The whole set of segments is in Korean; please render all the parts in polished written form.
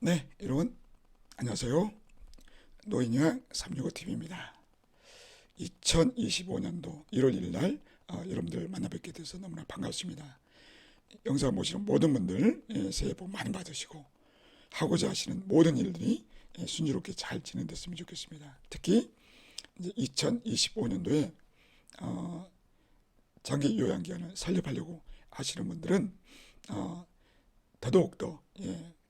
네, 여러분 안녕하세요. 노인young 365TV입니다. 2025년도 1월 1일 날 여러분들 만나 뵙게 돼서 너무나 반갑습니다. 영상 보시는 모든 분들 새해 복 많이 받으시고 하고자 하시는 모든 일들이 순조롭게 잘 진행됐으면 좋겠습니다. 특히 이제 2025년도에 장기 요양기간을 살려하려고 하시는 분들은 더더욱더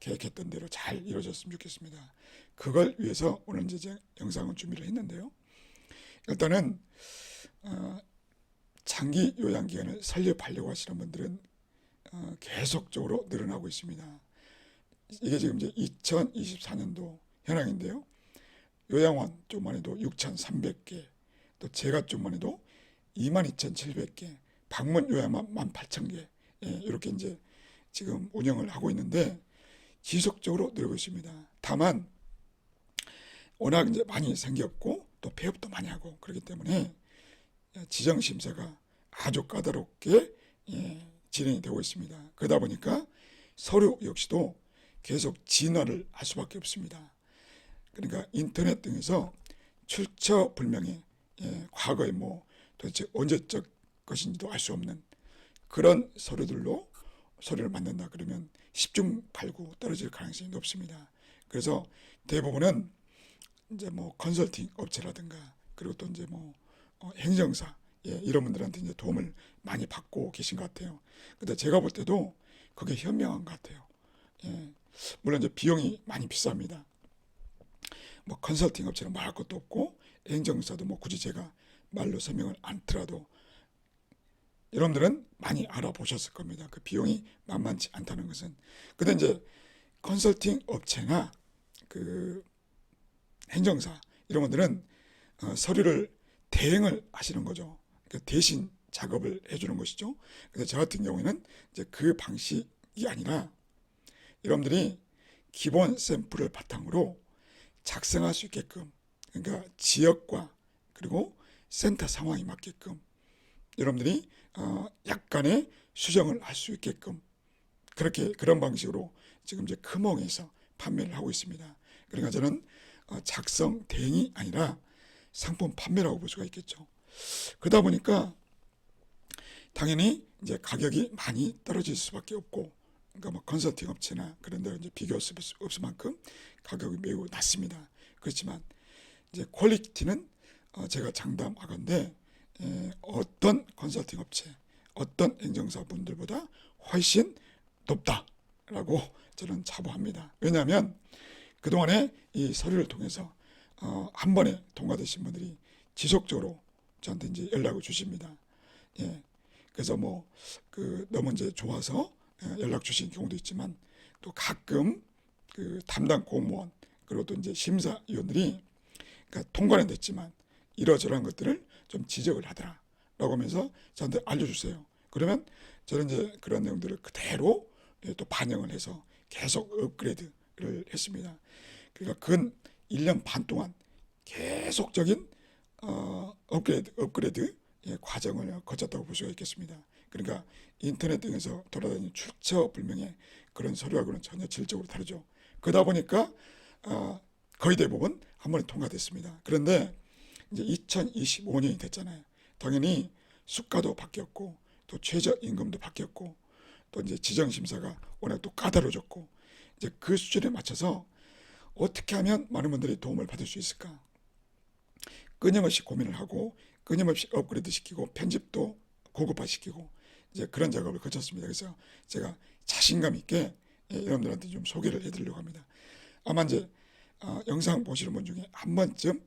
계획했던 대로 잘 이루어졌으면 좋겠습니다. 그걸 위해서 오늘 이제 영상을 준비를 했는데요. 일단은 장기 요양기간을 설립하려고 하시는 분들은 계속적으로 늘어나고 있습니다. 이게 지금 이제 2024년도 현황인데요. 요양원 쪽만 해도 6,300개, 또 제가 쪽만 해도 22,700개, 방문 요양만 18,000개, 이렇게 이제 지금 운영을 하고 있는데 지속적으로 늘고 있습니다. 다만 워낙 이제 많이 생겼고 또 폐업도 많이 하고 그렇기 때문에 지정 심사가 아주 까다롭게 진행이 되고 있습니다. 그러다 보니까 서류 역시도 계속 진화를 할 수밖에 없습니다. 그러니까 인터넷 등에서 출처 불명의 과거에 뭐 도대체 언제적 것인지도 알 수 없는 그런 서류들로 서류를 만든다 그러면 10중 8구 떨어질 가능성이 높습니다. 그래서 대부분은 이제 뭐 컨설팅 업체라든가 그리고 또 이제 뭐 행정사 이런 분들한테 이제 도움을 많이 받고 계신 것 같아요. 근데 제가 볼 때도 그게 현명한 것 같아요. 물론 이제 비용이 많이 비쌉니다. 뭐 컨설팅 업체는 말할 것도 없고 행정사도 뭐 굳이 제가 말로 설명을 않더라도 여러분들은 많이 알아보셨을 겁니다. 그 비용이 만만치 않다는 것은. 근데 이제 컨설팅 업체나 그 행정사 이런 분들은 서류를 대행을 하시는 거죠. 그러니까 대신 작업을 해주는 것이죠. 그래서 저 같은 경우에는 이제 그 방식이 아니라 여러분들이 기본 샘플을 바탕으로 작성할 수 있게끔, 그러니까 지역과 그리고 센터 상황에 맞게끔 여러분들이 약간의 수정을 할 수 있게끔 그렇게 그런 방식으로 지금 이제 크몽에서 판매를 하고 있습니다. 그러니까 저는 작성 대행이 아니라 상품 판매라고 볼 수가 있겠죠. 그러다 보니까 당연히 이제 가격이 많이 떨어질 수밖에 없고, 그러니까 뭐 컨설팅 업체나 그런 데로 이제 비교할 수 없을 만큼 가격이 매우 낮습니다. 그렇지만 이제 퀄리티는 제가 장담하건대 어떤 컨설팅 업체, 어떤 행정사 분들보다 훨씬 높다라고 저는 자부합니다. 왜냐하면 그동안에 이 서류를 통해서 한 번에 통과되신 분들이 지속적으로 저한테 이제 연락을 주십니다. 그래서 뭐 그 너무 이제 좋아서 연락 주신 경우도 있지만 또 가끔 그 담당 공무원 그리고 또 이제 심사위원들이 그러니까 통과는 됐지만 이러저러한 것들을 좀 지적을 하더라 라고 하면서 저한테 알려주세요. 그러면 저는 이제 그런 내용들을 그대로 또 반영을 해서 계속 업그레이드를 했습니다. 그러니까 근 1년 반 동안 계속적인 업그레이드 과정을 거쳤다고 볼 수가 있겠습니다. 그러니까 인터넷 등에서 돌아다니는 출처 불명의 그런 서류하고는 전혀 질적으로 다르죠. 그러다 보니까 거의 대부분 한 번에 통과됐습니다. 그런데 이제 2025년이 됐잖아요. 당연히 수가도 바뀌었고 또 최저임금도 바뀌었고 또 이제 지정심사가 워낙 또 까다로워졌고 이제 그 수준에 맞춰서 어떻게 하면 많은 분들이 도움을 받을 수 있을까? 끊임없이 고민을 하고 끊임없이 업그레이드 시키고 편집도 고급화시키고 이제 그런 작업을 거쳤습니다. 그래서 제가 자신감 있게 여러분들한테 좀 소개를 해드리려고 합니다. 아마 이제 영상 보시는 분 중에 한 번쯤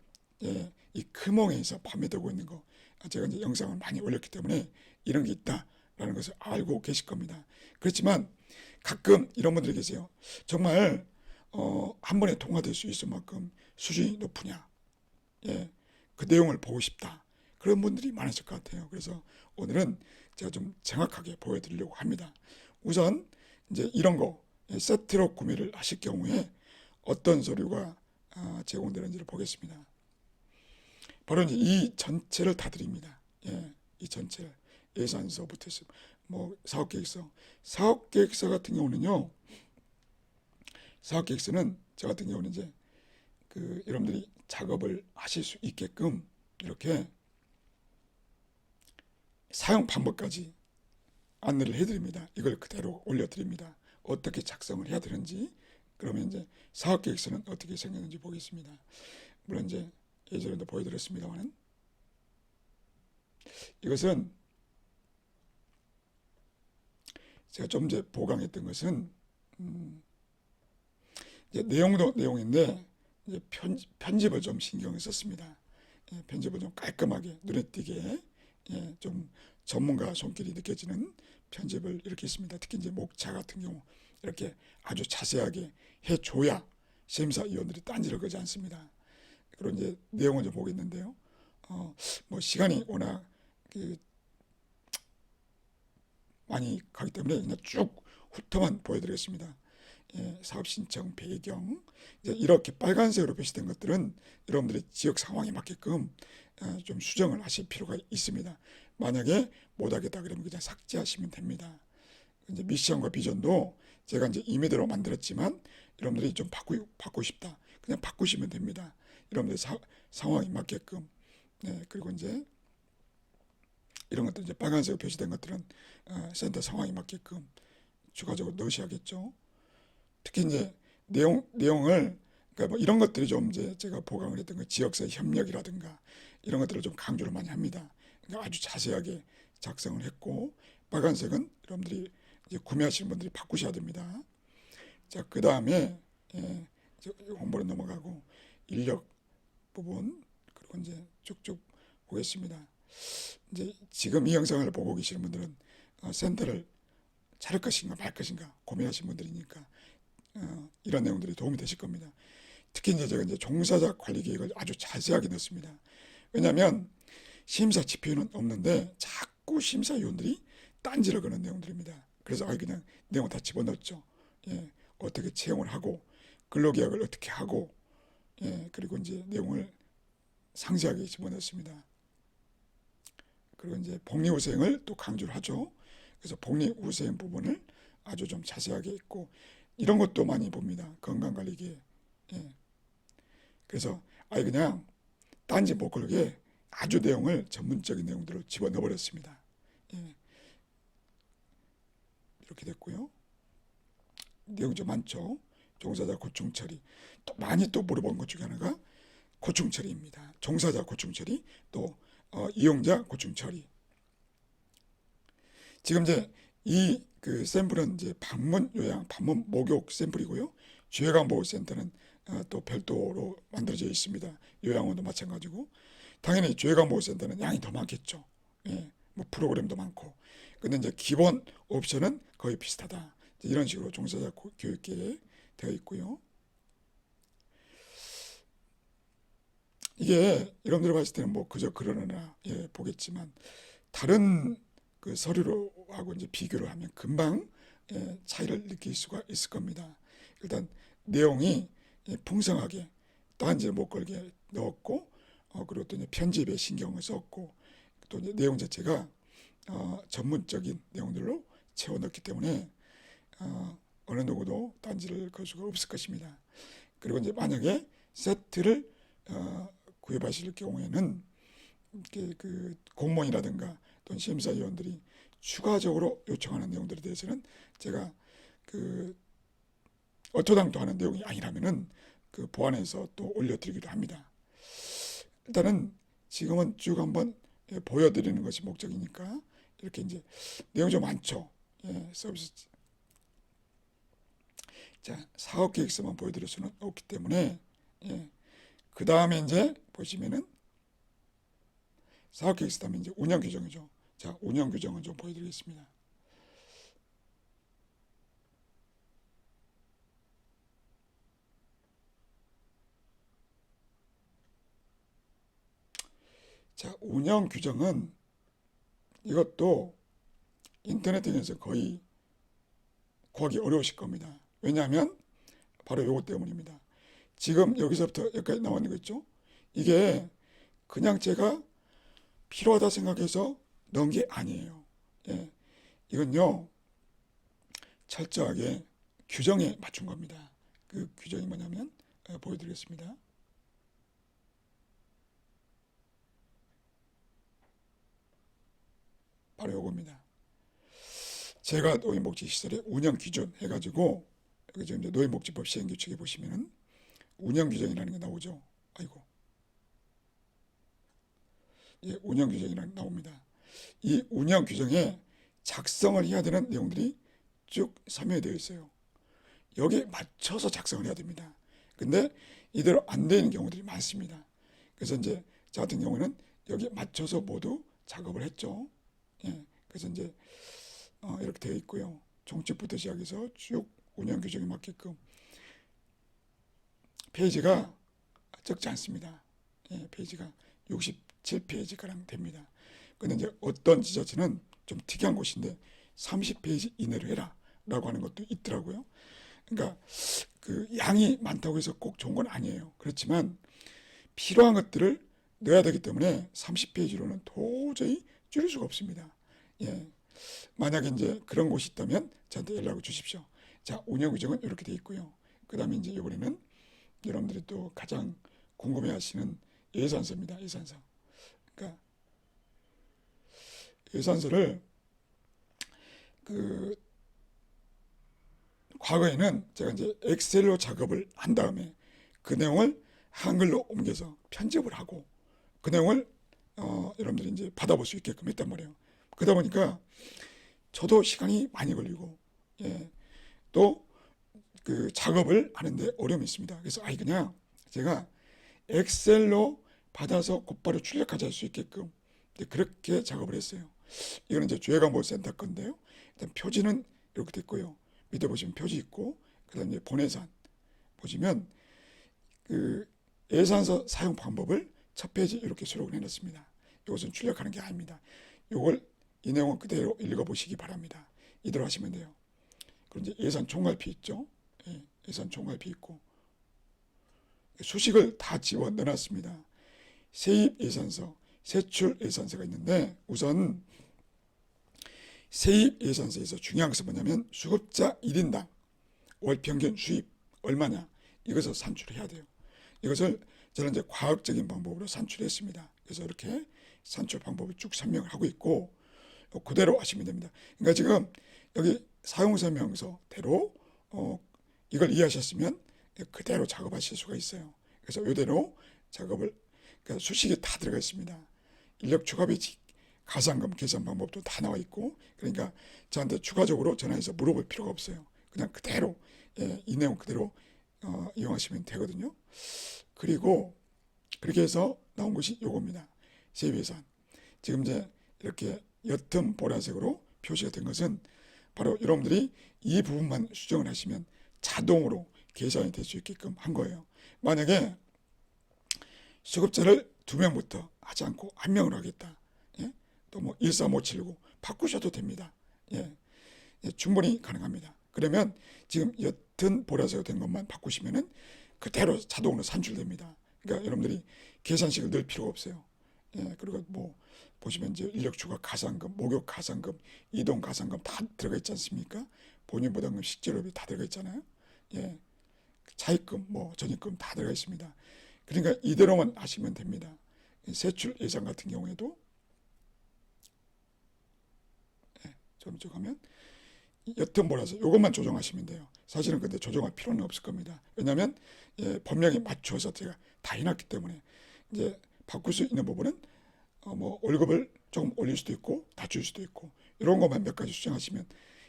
이 크몽에서 판매되고 있는 거 제가 이제 영상을 많이 올렸기 때문에 이런 게 있다라는 것을 알고 계실 겁니다. 그렇지만 가끔 이런 분들이 계세요. 정말 한 번에 통과될 수 있을 만큼 수준이 높으냐? 그 내용을 보고 싶다. 그런 분들이 많으실 것 같아요. 그래서 오늘은 제가 좀 정확하게 보여드리려고 합니다. 우선 이제 이런 거 세트로 구매를 하실 경우에 어떤 서류가 제공되는지를 보겠습니다. 바로 이제 이 전체를 다 드립니다. 이 전체를 예산서부터 뭐 사업계획서 같은 경우는요 사업계획서는 저 같은 경우는 이제 여러분들이 작업을 하실 수 있게끔 이렇게 사용 방법까지 안내를 해드립니다. 이걸 그대로 올려드립니다. 어떻게 작성을 해야 되는지. 그러면 이제 사업계획서는 어떻게 생겼는지 보겠습니다. 물론 이제 예전에도 보여드렸습니다만, 이것은 제가 좀 전에 보강했던 것은 이제 내용도 내용인데 이제 편집을 좀 신경을 썼습니다. 편집을 좀 깔끔하게 눈에 띄게 좀 전문가 손길이 느껴지는 편집을 이렇게 했습니다. 특히 이제 목차 같은 경우 이렇게 아주 자세하게 해줘야 심사위원들이 딴지를 거지 않습니다. 그리고 이제 내용을 좀 보겠는데요. 뭐 시간이 워낙 많이 가기 때문에 그냥 쭉 훑어만 보여드리겠습니다. 사업 신청 배경, 이제 이렇게 빨간색으로 표시된 것들은 여러분들의 지역 상황에 맞게끔 좀 수정을 하실 필요가 있습니다. 만약에 못하겠다 그러면 그냥 삭제하시면 됩니다. 이제 미션과 비전도 제가 이제 이미대로 만들었지만 여러분들이 좀 바꾸고 싶다 그냥 바꾸시면 됩니다. 여러분들 상황에 맞게끔. 그리고 이제 이런 것들 이제 빨간색으로 표시된 것들은 센터 상황에 맞게끔 추가적으로 넣으셔야겠죠. 특히 이제 내용을 그러니까 뭐 이런 것들이 좀 이제 제가 보강을 했던 거 지역사회 협력이라든가 이런 것들을 좀 강조를 많이 합니다. 그러니까 아주 자세하게 작성을 했고 빨간색은 여러분들이 이제 구매하시는 분들이 바꾸셔야 됩니다. 자, 그 다음에 홍보로 넘어가고 인력 부분 그리고 이제 쭉쭉 보겠습니다. 이제 지금 이 영상을 보고 계시는 분들은 센터를 차릴 것인가 말 것인가 고민하시는 분들이니까 이런 내용들이 도움이 되실 겁니다. 특히 이제 제가 이제 종사자 관리 계획을 아주 자세하게 넣습니다. 왜냐하면 심사 지표는 없는데 자꾸 심사위원들이 딴지를 거는 내용들입니다. 그래서 그냥 내용 다 집어넣었죠. 어떻게 채용을 하고 근로계약을 어떻게 하고 그리고 이제 내용을 상세하게 집어넣습니다. 그리고 이제 복리후생을 또 강조를 하죠. 그래서 복리후생 부분을 아주 좀 자세하게 있고 이런 것도 많이 봅니다. 건강관리계. 그래서 그냥 딴지 못 걸게 아주 내용을 전문적인 내용들을 집어넣어 버렸습니다. 이렇게 됐고요. 내용 좀 많죠. 종사자 고충 처리. 또 많이 또 물어본 것 중에 하나가 고충 처리입니다. 종사자 고충 처리, 또 이용자 고충 처리. 지금 이제 이 샘플은 이제 방문 요양, 방문 목욕 샘플이고요. 주해관보호센터는 또 별도로 만들어져 있습니다. 요양원도 마찬가지고. 당연히 주해관보호센터는 양이 더 많겠죠. 뭐 프로그램도 많고. 근데 이제 기본 옵션은 거의 비슷하다. 이런 식으로 종사자 교육계획 되어 있고요. 이게 여러분들 봤을 때는 뭐 그저 그러나 보겠지만 다른 서류하고 이제 비교를 하면 금방 차이를 느낄 수가 있을 겁니다. 일단 내용이 풍성하게 딴지를 못 걸게 넣었고 그리고 또 이제 편집에 신경을 썼고 또 이제 내용 자체가 전문적인 내용들로 채워 넣기 때문에 어느 누구도 딴지를 걸 수가 없을 것입니다. 그리고 이제 만약에 세트를 구입하실 경우에는 공무원이라든가 또는 심사위원들이 추가적으로 요청하는 내용들에 대해서는 제가 어토당토 하는 내용이 아니라면은 보완해서 또 올려드리기도 합니다. 일단은 지금은 쭉 한번 보여드리는 것이 목적이니까 이렇게 이제 내용 좀 많죠. 서비스. 자, 사업계획서만 보여드릴 수는 없기 때문에 그 다음에 이제 보시면은 사업계획서 다음에 이제 운영규정이죠. 자, 운영규정을 좀 보여드리겠습니다. 자, 운영규정은 이것도 인터넷에서 거의 구하기 어려우실 겁니다. 왜냐하면 바로 이것 때문입니다. 지금 여기서부터 여기까지 나오는 거 있죠? 이게 그냥 제가 필요하다 생각해서 넣은 게 아니에요. 이건요 철저하게 규정에 맞춘 겁니다. 그 규정이 뭐냐면 보여드리겠습니다. 바로 요겁니다. 제가 노인복지시설의 운영 기준 해가지고 여기 지금 이제 노인복지법 시행규칙에 보시면은 운영 규정이라는 게 나오죠. 아이고, 예, 운영 규정이라는 게 나옵니다. 이 운영 규정에 작성을 해야 되는 내용들이 쭉 설명이 되어 있어요. 여기에 맞춰서 작성을 해야 됩니다. 근데 이대로 안 되는 경우들이 많습니다. 그래서 이제 저 같은 경우는 여기에 맞춰서 모두 작업을 했죠. 예, 그래서 이제 이렇게 되어 있고요. 종칙부터 시작해서 쭉 운영 규정에 맞게끔 페이지가 적지 않습니다. 예, 페이지가 67페이지가량 됩니다. 근데 이제 어떤 지자체는 좀 특이한 곳인데 30페이지 이내로 해라 라고 하는 것도 있더라고요. 그러니까 그 양이 많다고 해서 꼭 좋은 건 아니에요. 그렇지만 필요한 것들을 넣어야 되기 때문에 30페이지로는 도저히 줄일 수가 없습니다. 예. 만약에 이제 그런 곳이 있다면 저한테 연락을 주십시오. 자, 운영 규정은 이렇게 되어 있고요. 그 다음에 이제 이번에는 여러분들이 또 가장 궁금해 하시는 예산서입니다. 예산서. 그러니까 예산서를 그 과거에는 제가 이제 엑셀로 작업을 한 다음에 그 내용을 한글로 옮겨서 편집을 하고 그 내용을 여러분들이 이제 받아볼 수 있게끔 했단 말이에요. 그러다 보니까 저도 시간이 많이 걸리고, 예, 또 그 작업을 하는데 어려움이 있습니다. 그래서 그냥 제가 엑셀로 받아서 곧바로 출력하자 할 수 있게끔 그렇게 작업을 했어요. 이거는 이제 주해관보센터 건데요. 일단 표지는 이렇게 됐고요. 밑에 보시면 표지 있고, 그 다음에 본예산 보시면 그 예산서 사용 방법을 첫 페이지 이렇게 수록을 해놨습니다. 이것은 출력하는 게 아닙니다. 이걸 이 내용은 그대로 읽어보시기 바랍니다. 이대로 하시면 돼요. 그리고 이제 예산 총괄비 있죠. 예, 예산 총괄비 있고 수식을 다 집어 넣어놨습니다. 세입 예산서, 세출 예산서가 있는데 우선 세입 예산서에서 중요한 것은 뭐냐면 수급자 1인당 월 평균 수입 얼마냐 이것을 산출해야 돼요. 이것을 저는 이제 과학적인 방법으로 산출했습니다. 그래서 이렇게 산출 방법을 쭉 설명을 하고 있고 그대로 하시면 됩니다. 그러니까 지금 여기 사용설명서대로 이걸 이해하셨으면 그대로 작업하실 수가 있어요. 그래서 이대로 작업을 그러니까 수식이 다 들어가 있습니다. 인력 추가 배치, 가산금 계산 방법도 다 나와 있고 그러니까 저한테 추가적으로 전화해서 물어볼 필요가 없어요. 그냥 그대로 이 내용 그대로 이용하시면 되거든요. 그리고 그렇게 해서 나온 것이 요겁니다. 세입예산. 지금 이제 이렇게 옅은 보라색으로 표시가 된 것은 바로 여러분들이 이 부분만 수정을 하시면 자동으로 계산이 될 수 있게끔 한 거예요. 만약에 수급자를 2명부터 하지 않고 1명으로 하겠다. 예? 또 뭐 13579 바꾸셔도 됩니다. 예. 예, 충분히 가능합니다. 그러면 지금 옅은 보라색으로 된 것만 바꾸시면은 그대로 자동으로 산출됩니다. 그러니까 여러분들이 계산식을 넣을 필요가 없어요. 예, 그리고 뭐 보시면 이제 인력 추가 가산금, 목욕 가산금, 이동 가산금 다 들어가 있지 않습니까? 본인 부담금, 식재료비 다 들어가 있잖아요. 예, 차입금, 뭐 전입금 다 들어가 있습니다. 그러니까 이대로만 하시면 됩니다. 세출 예산 같은 경우에도 좀 하면 옅은 보라서 이것만 조정하시면 돼요. 사실은 근데 조정할 필요는 없을 겁니다. 왜냐하면 법령에 맞춰서 제가 다 해놨기 때문에 이제 바꿀 수 있는 부분은 뭐 월급을 조금 올릴 수도 있고 낮출 수도 있고 이런 것만 몇 가지 수정하시면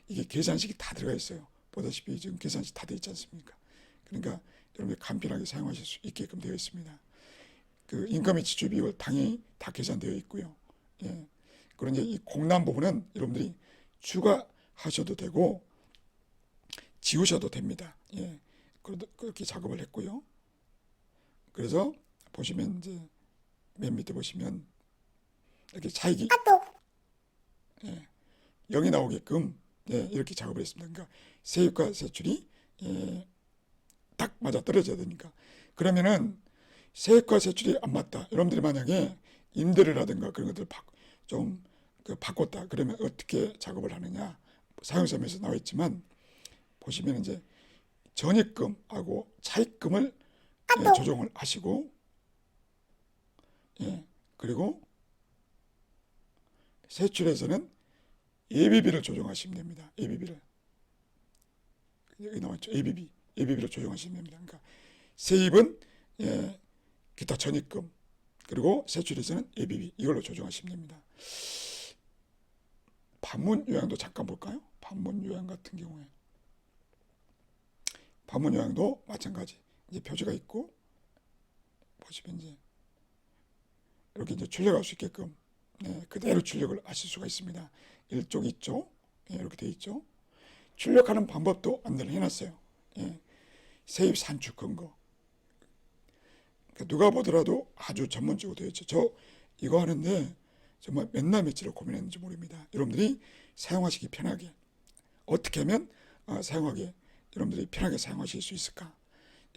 이게 계산식이 다 들어가 있어요. 보다시피 지금 계산식 다 되어 있지 않습니까? 그러니까 여러분이 간편하게 사용하실 수 있게끔 되어 있습니다. 그 인건비 지출 비율 당연히 다 계산되어 있고요. 예. 그런 이제 이 공란 부분은 여러분들이 추가하셔도 되고 지우셔도 됩니다. 예. 그렇게 작업을 했고요. 그래서 보시면 이제 맨 밑에 보시면 이렇게 차익이 0이 나오게끔 이렇게 작업을 했습니다. 그러니까 세입과 세출이 딱 맞아 떨어져야 되니까. 그러면은 세입과 세출이 안 맞다. 여러분들이 만약에 임대를 하든가 그런 것들 좀 바꿨다. 그러면 어떻게 작업을 하느냐. 사용설명에서 나와 있지만 보시면 이제 전입금하고 차입금을 조정을 하시고, 그리고 세출에서는 예비비를 조정하시면 됩니다. 예비비를. 여기 나왔죠. 예비비를 조정하시면 됩니다. 그러니까 세입은 기타 전입금, 그리고 세출에서는 예비비, 이걸로 조정하시면 됩니다. 반문 요약도 잠깐 볼까요? 반문 요약 같은 경우에 반문 요약도 마찬가지. 이제 표지가 있고, 보시면 이제 이렇게 이제 출력할 수 있게끔 그대로 출력을 하실 수가 있습니다. 1쪽, 2쪽 이렇게 되어 있죠. 출력하는 방법도 안내를 해놨어요. 세입 산출 근거. 그러니까 누가 보더라도 아주 전문적으로 되어 있죠. 저 이거 하는데 정말 몇 날 며칠을 고민했는지 모릅니다. 여러분들이 사용하시기 편하게 어떻게 하면 사용하기 여러분들이 편하게 사용하실 수 있을까?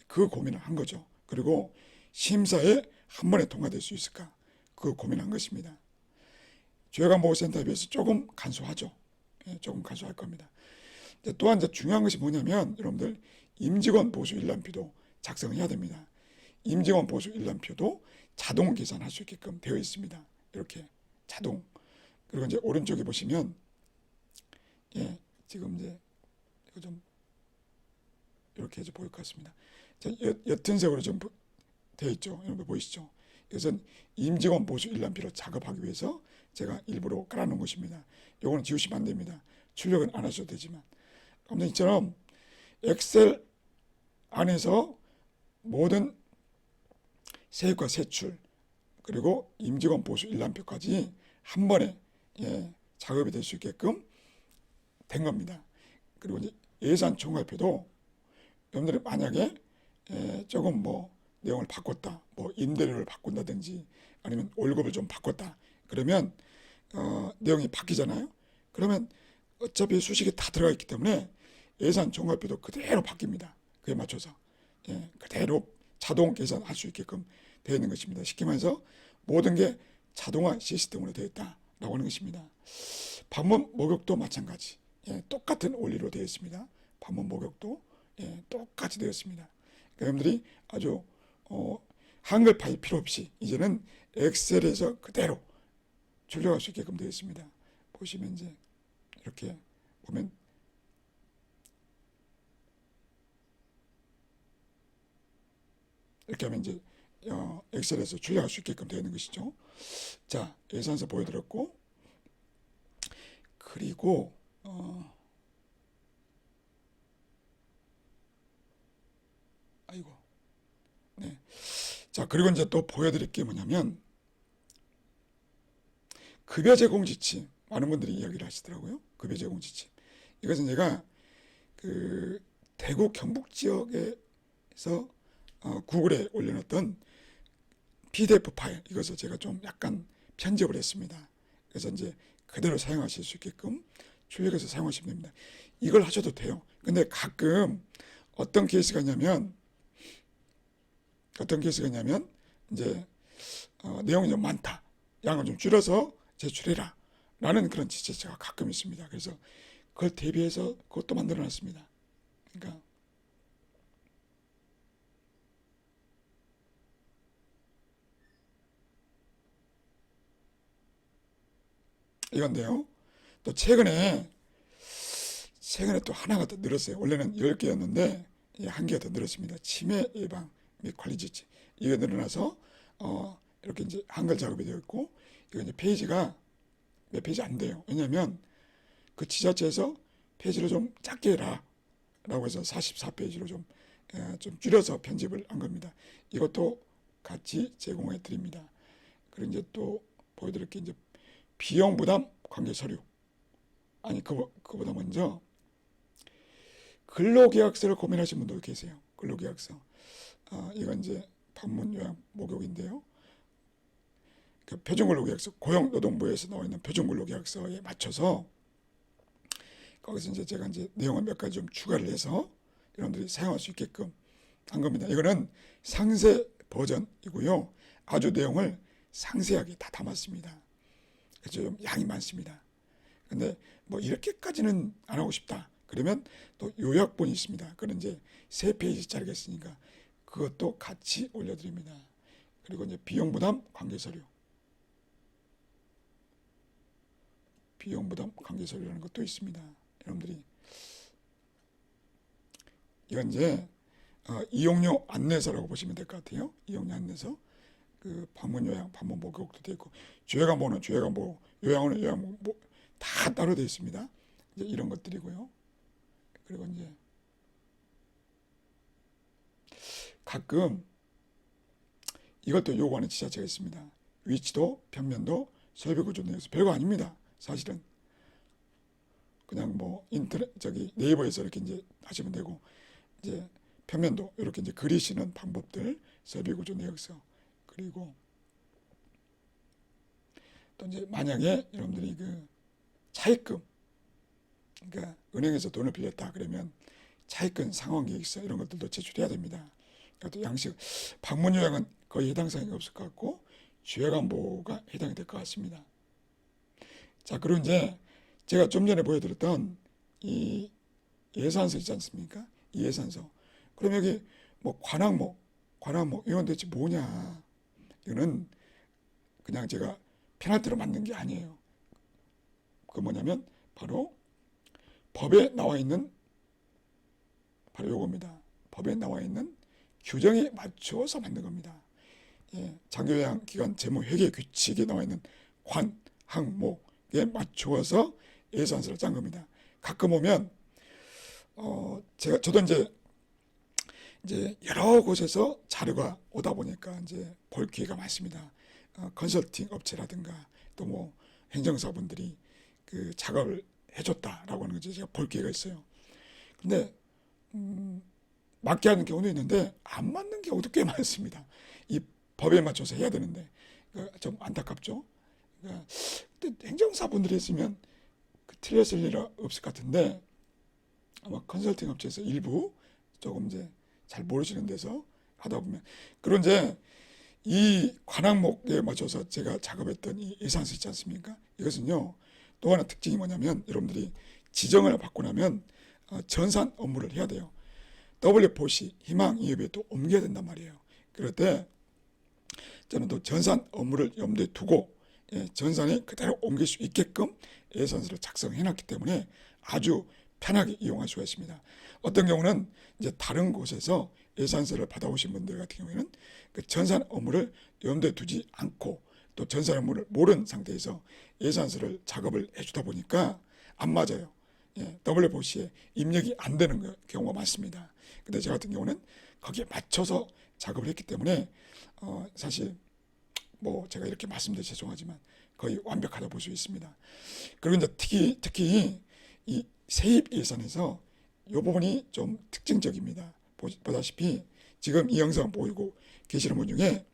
그 고민을 한 거죠. 그리고 심사에 한 번에 통과될 수 있을까? 그 고민한 것입니다. 조회관보호센터에 비해서 조금 간소하죠. 조금 간소할 겁니다. 또한 이제 중요한 것이 뭐냐면 여러분들 임직원 보수 일람표도 작성해야 됩니다. 임직원 보수 일람표도 자동 계산할 수 있게끔 되어 있습니다. 이렇게 자동. 그리고 이제 오른쪽에 보시면 지금 이제 이거 좀 이렇게 해서 보일 것 같습니다. 자, 옅은 색으로 좀 되어 있죠. 여러분 보이시죠? 이것은 임직원 보수 일람표로 작업하기 위해서 제가 일부러 깔아놓은 것입니다. 이거는 지우시면 안 됩니다. 출력은 안 하셔도 되지만. 아무튼 이처럼 엑셀 안에서 모든 세입과 세출 그리고 임직원 보수 일람표까지 한 번에 작업이 될 수 있게끔 된 겁니다. 그리고 이제 예산 총괄표도 여러분들이 만약에 조금 뭐 내용을 바꿨다, 뭐 임대료를 바꾼다든지 아니면 월급을 좀 바꿨다, 그러면 내용이 바뀌잖아요. 그러면 어차피 수식이 다 들어가 있기 때문에 예산 총괄표도 그대로 바뀝니다. 그에 맞춰서 그대로 자동 계산할 수 있게끔 되어 있는 것입니다. 쉽게 말해서 모든 게 자동화 시스템으로 되어 있다라고 하는 것입니다. 반문 목욕도 마찬가지. 똑같은 원리로 되어 있습니다. 반문 목욕도 똑같이 되어 있습니다. 그러니까 여러분들이 아주 한글 파일 필요 없이 이제는 엑셀에서 그대로 출력할 수 있게끔 되어 있습니다. 보시면 이제 이렇게 보면 이렇게 하면 이제 엑셀에서 출력할 수 있게끔 되어 있는 것이죠. 자, 예산서 보여드렸고, 그리고 아이고, 자, 그리고 이제 또 보여드릴 게 뭐냐면 급여 제공 지침, 많은 분들이 이야기를 하시더라고요. 급여 제공 지침. 이것은 제가 그 대구 경북 지역에서 구글에 올려놨던 PDF 파일, 이것을 제가 좀 약간 편집을 했습니다. 그래서 이제 그대로 사용하실 수 있게끔 출력해서 사용하시면 됩니다. 이걸 하셔도 돼요. 근데 가끔 어떤 케이스가 있냐면 이제 내용이 좀 많다, 양을 좀 줄여서 제출해라 라는 그런 지체가 가끔 있습니다. 그래서 그걸 대비해서 그것도 만들어 놨습니다. 그러니까 이건데요. 또 최근에 또 하나가 더 늘었어요. 원래는 10개였는데 한 개가 더 늘었습니다. 치매 예방 및 관리 지침. 이게 늘어나서 이렇게 이제 한글 작업이 되어 있고, 이거 이제 페이지가 몇 페이지 안 돼요. 왜냐하면 그 지자체에서 페이지를 좀 작게 해라 라고 해서 44페이지로 좀 줄여서 편집을 한 겁니다. 이것도 같이 제공해 드립니다. 그리고 이제 또 보여드릴 게 이제 비용 부담 관계 서류. 아니, 그보다 먼저 근로계약서를 고민하신 분도 계세요. 근로계약서. 이건 이제 반문 요약 목욕인데요. 그 표준근로계약서, 고용노동부에서 나와 있는 표준근로계약서에 맞춰서 거기서 이제 제가 이제 내용을 몇 가지 좀 추가를 해서 여러분들이 사용할 수 있게끔 한 겁니다. 이거는 상세 버전이고요. 아주 내용을 상세하게 다 담았습니다. 그래서 좀 양이 많습니다. 근데 뭐 이렇게까지는 안 하고 싶다, 그러면 또 요약본이 있습니다. 그런 이제 3페이지짜리가 있으니까 그것도 같이 올려드립니다. 그리고 이제 비용부담 관계서류, 비용부담 관계서류라는 것도 있습니다. 여러분들이 이건 이제 이용료 안내서라고 보시면 될 것 같아요. 이용료 안내서, 그 방문 요양, 방문 목록도 되어 있고, 주요관보는 주요관보, 요양원은 요양보 다 따로 되어 있습니다. 이제 이런 것들이고요. 그리고 이제 가끔 이것도 요구하는 지자체가 있습니다. 위치도, 평면도, 설비구조 내에서 별거 아닙니다. 사실은 그냥 뭐 인터넷 네이버에서 이렇게 이제 하시면 되고, 이제 평면도 이렇게 이제 그리시는 방법들, 설비구조 내역서, 그리고 또 이제 만약에 여러분들이 그 차입금, 그러니까 은행에서 돈을 빌렸다 그러면 차입금 상환 계획서 이런 것들도 제출해야 됩니다. 그것도 양식, 방문 요양은 거의 해당 사항이 없을 것 같고 주요관보가 해당이 될 것 같습니다. 자, 그리고 이제 제가 좀 전에 보여드렸던 이 예산서 있지 않습니까? 이 예산서. 그럼 여기 뭐 관항목 이건 대체 뭐냐? 이거는 그냥 제가 페널티로 만든 게 아니에요. 그 뭐냐면 바로 법에 나와 있는 바로 요겁니다. 법에 나와 있는 규정에 맞춰서 만든 겁니다. 예, 장기요양 기간 재무 회계 규칙에 나와 있는 관, 항목에 맞추어서 예산서를 짠 겁니다. 가끔 오면 저도 이제 여러 곳에서 자료가 오다 보니까 이제 볼 기회가 많습니다. 컨설팅 업체라든가 또 뭐 행정사분들이 그 작업을 해줬다라고 하는 것을 제가 볼 기회가 있어요. 근데 맞게 하는 경우도 있는데 안 맞는 경우도 꽤 많습니다. 이 법에 맞춰서 해야 되는데 좀 안타깝죠. 그러니까 행정사분들이 했으면 틀렸을 일 없을 것 같은데 아마 컨설팅 업체에서 일부 조금 이제 잘 모르시는 데서 하다 보면 그런 이제 이 관항목에 맞춰서 제가 작업했던 이 예산서 있지 않습니까? 이것은요 또 하나 특징이 뭐냐면 여러분들이 지정을 받고 나면 전산 업무를 해야 돼요. WFOC 희망이협에 또 옮겨야 된단 말이에요. 그럴 때 저는 또 전산 업무를 염두에 두고 전산이 그대로 옮길 수 있게끔 예산서를 작성해 놨기 때문에 아주 편하게 이용할 수가 있습니다. 어떤 경우는 이제 다른 곳에서 예산서를 받아오신 분들 같은 경우에는 그 전산 업무를 염두에 두지 않고 또 전산 업무를 모르는 상태에서 예산서를 작업을 해주다 보니까 안 맞아요. WFOC에 입력이 안 되는 경우가 많습니다. 근데 저 같은 경우는 거기에 맞춰서 작업을 했기 때문에 사실 뭐 제가 이렇게 말씀드려 죄송하지만 거의 완벽하다 볼 수 있습니다. 그리고 이제 특히 이 세입 예산에서 이 부분이 좀 특징적입니다. 보다시피 지금 이 영상 보이고 계시는 분 중에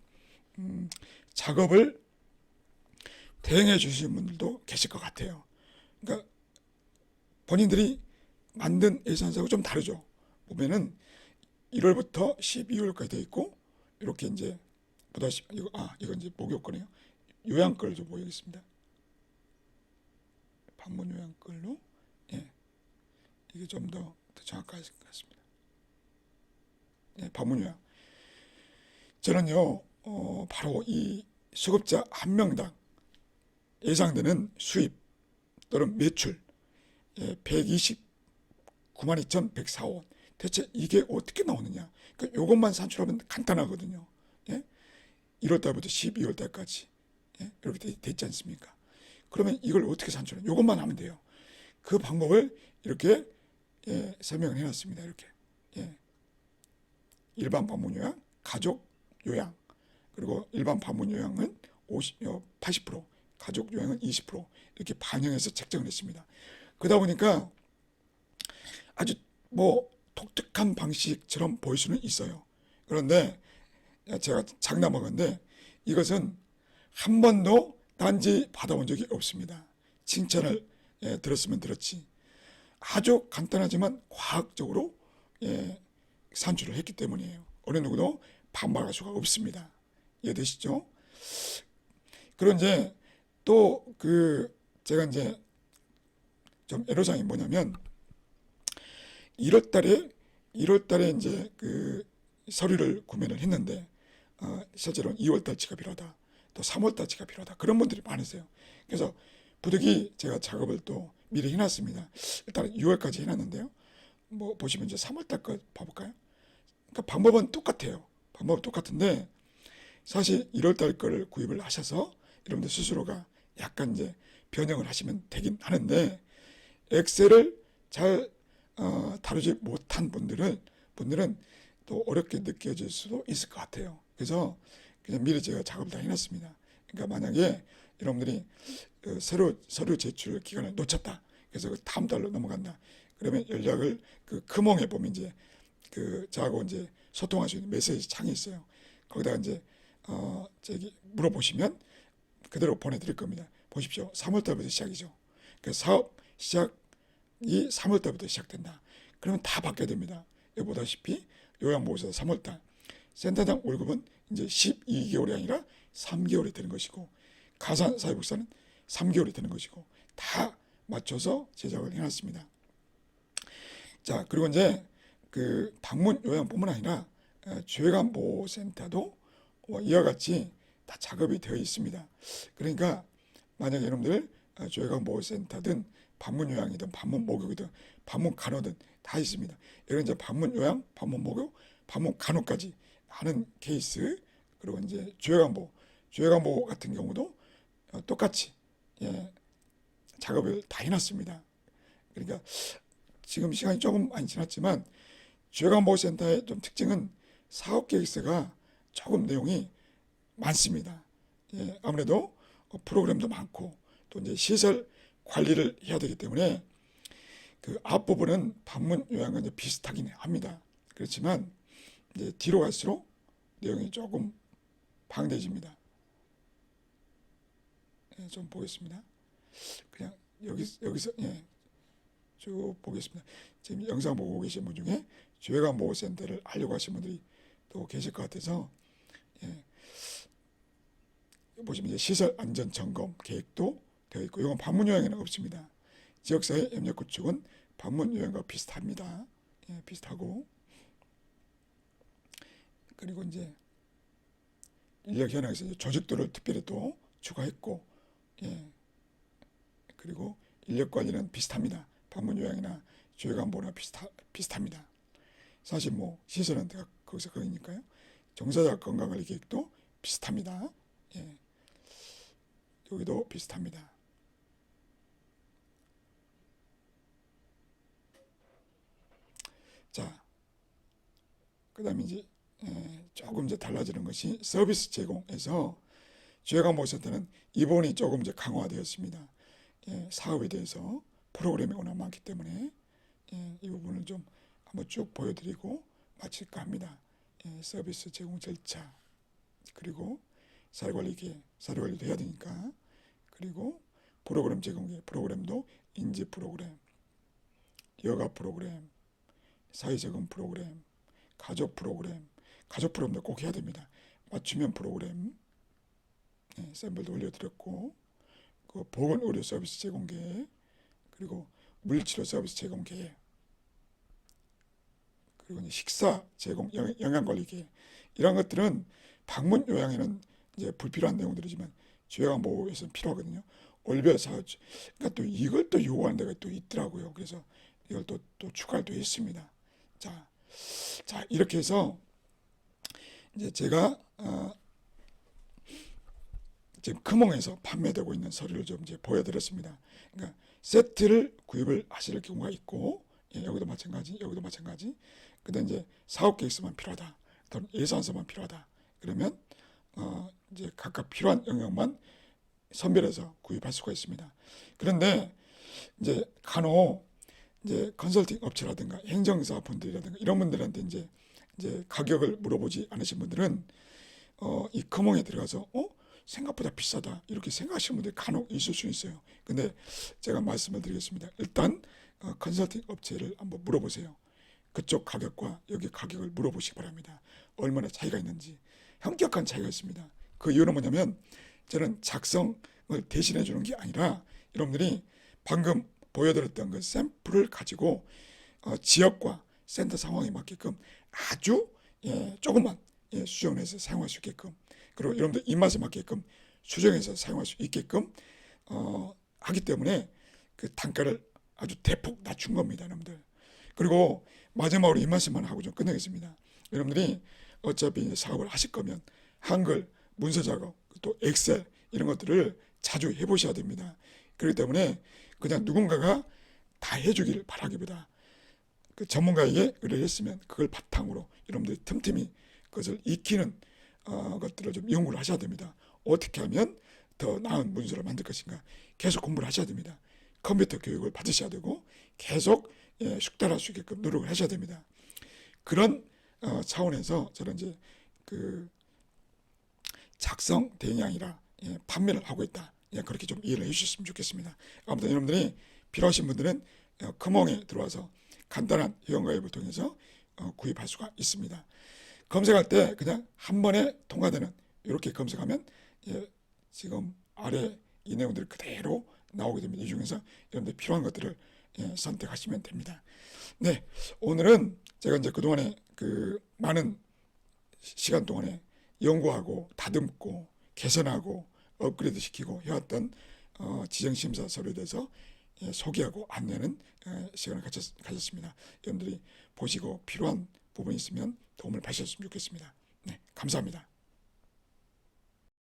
작업을 대행해 주시는 분들도 계실 것 같아요. 그러니까 본인들이 만든 예산서하고 좀 다르죠. 보면은 1월부터 12월까지 되어 있고 이렇게 이제 보다시피 이건 이제 목요건이에요. 요양권을 좀 보이겠습니다. 방문 요양권로 이게 좀 더 정확할 것 같습니다. 방문 요양. 저는요 바로 이 수급자 한 명당 예상되는 수입 또는 매출 129만 2,104원. 대체 이게 어떻게 나오느냐? 그러니까 이것만 산출하면 간단하거든요. 1월달부터 12월달까지 이렇게 됐지 않습니까? 그러면 이걸 어떻게 산출해요? 이것만 하면 돼요. 그 방법을 이렇게 설명을 해놨습니다. 이렇게 일반 방문 요양, 가족 요양, 그리고 일반 방문 요양은 80%, 가족 요양은 20% 이렇게 반영해서 책정을 했습니다. 그러다 보니까 아주 뭐 독특한 방식처럼 보일 수는 있어요. 그런데 제가 장담하건데 이것은 한 번도 단지 받아본 적이 없습니다. 칭찬을 들었으면 들었지. 아주 간단하지만 과학적으로 산출을 했기 때문이에요. 어느 누구도 반박할 수가 없습니다. 이해되시죠? 그리고 이제 또 제가 이제 좀 애로사항이 뭐냐면 1월 달에 이제 그 서류를 구매를 했는데 실제로는 2월 달치가 필요하다. 또 3월 달치가 필요하다. 그런 분들이 많으세요. 그래서 부득이 제가 작업을 또 미리 해놨습니다. 일단 6월까지 해놨는데요. 뭐 보시면 이제 3월 달 거 봐볼까요? 그러니까 방법은 똑같아요. 방법은 똑같은데 사실 1월 달 거를 구입을 하셔서 여러분들 스스로가 약간 이제 변형을 하시면 되긴 하는데 엑셀을 잘 다루지 못한 분들은 또 어렵게 느껴질 수도 있을 것 같아요. 그래서 그냥 미리 제가 작업을 다 해놨습니다. 그러니까 만약에 여러분들이 서류 제출 기간을 놓쳤다. 그래서 그 다음 달로 넘어간다. 그러면 연락을 그 금홍에 보면 이제 저하고 이제 소통할 수 있는 메시지 창이 있어요. 거기다가 이제 저기 물어보시면 그대로 보내드릴 겁니다. 보십시오. 3월 달부터 시작이죠. 그 사업 시작이 3월 달부터 시작된다. 그러면 다 바뀌어야 됩니다. 여기 보다시피 요양보호사 3월 달, 센터장 월급은 이제 12개월이 아니라 3개월이 되는 것이고 가산 사회복지사는 3개월이 되는 것이고 다 맞춰서 제작을 해놨습니다. 자, 그리고 이제 그 방문 요양뿐만 아니라 죄감보호센터도 이와 같이 다 작업이 되어 있습니다. 그러니까 만약에 여러분들 죄감보호센터든 방문 요양이든 방문 목욕이든 방문 간호든 다 있습니다. 이런 이제 방문 요양, 방문 목욕, 방문 간호까지 하는 케이스. 그리고 이제 죄감보호 같은 경우도 똑같이 작업을 다 해놨습니다. 그러니까 지금 시간이 조금 많이 지났지만 죄감보호센터의 좀 특징은 사업계획서가 조금 내용이 많습니다. 아무래도 프로그램도 많고 또 이제 시설 관리를 해야 되기 때문에 그 앞부분은 방문 요양과 이제 비슷하긴 합니다. 그렇지만 이제 뒤로 갈수록 내용이 조금 방대해집니다. 좀 보겠습니다. 그냥 여기서 쭉 보겠습니다. 지금 영상 보고 계신 분 중에 죄감보호센터를 하려고 하신 분들이 또 계실 것 같아서 보시면 이제 시설 안전 점검 계획도 되어 있고 이건 방문 요양에는 없습니다. 지역사회 협력 구축은 방문 요양과 비슷합니다. 비슷하고 그리고 이제 인력 현황에서 이제 조직도를 특별히 또 추가했고 그리고 인력 관리는 비슷합니다. 방문 요양이나 죄감보호나 비슷합니다. 사실 뭐 시설은 내가 거기서 거기니까요. 종사자 건강관리 계획도 비슷합니다. 여기도 비슷합니다. 자, 그 다음에 이제 조금 이제 달라지는 것이 서비스 제공에서 죄감보호센터는 이 부분이 조금 이제 강화되었습니다. 사업에 대해서 프로그램이 워낙 많기 때문에 이 부분을 좀 한번 쭉 보여드리고 마칠까 합니다. 서비스 제공 절차 그리고 사례관리도 해야 되니까 그리고 프로그램 제공계 프로그램도 인지 프로그램, 여가 프로그램, 사회적응 프로그램, 가족 프로그램도 꼭 해야 됩니다. 맞춤형 프로그램 샘플도 올려드렸고 그 보건의료 서비스 제공계 그리고 물리치료 서비스 제공계 그리고 식사 제공 영양관리계 이런 것들은 방문 요양에는 이제 불필요한 내용들이지만 죄감보호에서는 필요하거든요. 월별 사업 그러니까 또 이걸 또 요구하는 데가 또 있더라고요. 그래서 이걸 또 추가를 또 했습니다. 자 이렇게 해서 이제 제가 지금 금홍에서 판매되고 있는 서류를 좀 이제 보여드렸습니다. 그러니까 세트를 구입을 하실 경우가 있고 여기도 마찬가지. 그다음 이제 사업계획서만 필요하다. 또는 예산서만 필요하다. 그러면 이제 각각 필요한 영역만 선별해서 구입할 수가 있습니다. 그런데 이제 간혹 이제 컨설팅 업체라든가 행정사 분들이라든가 이런 분들한테 이제 가격을 물어보지 않으신 분들은 이 금홍에 들어가서 생각보다 비싸다 이렇게 생각하시는 분들이 간혹 있을 수 있어요. 근데 제가 말씀을 드리겠습니다. 일단 컨설팅 업체를 한번 물어보세요. 그쪽 가격과 여기 가격을 물어보시기 바랍니다. 얼마나 차이가 있는지. 현격한 차이가 있습니다. 그 이유는 뭐냐면 저는 작성을 대신해 주는 게 아니라 여러분들이 방금 보여드렸던 그 샘플을 가지고 지역과 센터 상황에 맞게끔 아주 조금만 수정해서 사용할 수 있게끔, 그리고 여러분들 입맛에 맞게끔 수정해서 사용할 수 있게끔 하기 때문에 그 단가를 아주 대폭 낮춘 겁니다, 여러분들. 그리고 마지막으로 이 말씀만 하고 좀 끝내겠습니다. 여러분들이 어차피 사업을 하실 거면 한글, 문서 작업, 또 엑셀 이런 것들을 자주 해보셔야 됩니다. 그렇기 때문에 그냥 누군가가 다 해주기를 바라기보다 그 전문가에게 의뢰를 했으면 그걸 바탕으로 여러분들이 틈틈이 그것을 익히는 것들을 좀 연구를 하셔야 됩니다. 어떻게 하면 더 나은 문서를 만들 것인가 계속 공부를 하셔야 됩니다. 컴퓨터 교육을 받으셔야 되고 계속 숙달할 수 있게끔 노력을 하셔야 됩니다. 그런 차원에서 저는 이제 그 작성 대행이 아니라 판매를 하고 있다. 그렇게 좀 이해를 해주셨으면 좋겠습니다. 아무튼 여러분들이 필요하신 분들은 커멍에 들어와서 간단한 회원가입을 통해서 구입할 수가 있습니다. 검색할 때 그냥 한 번에 통과되는 이렇게 검색하면 지금 아래 이 내용들이 그대로 나오게 됩니다. 이 중에서 여러분들 필요한 것들을 선택하시면 됩니다. 네, 오늘은 제가 이제 그동안에 그 많은 시간 동안에 연구하고 다듬고 개선하고 업그레이드 시키고 해왔던 지정심사 서류에 대해서 소개하고 안내하는 시간을 가졌습니다. 여러분들이 보시고 필요한 부분이 있으면 도움을 받으셨으면 좋겠습니다. 네, 감사합니다.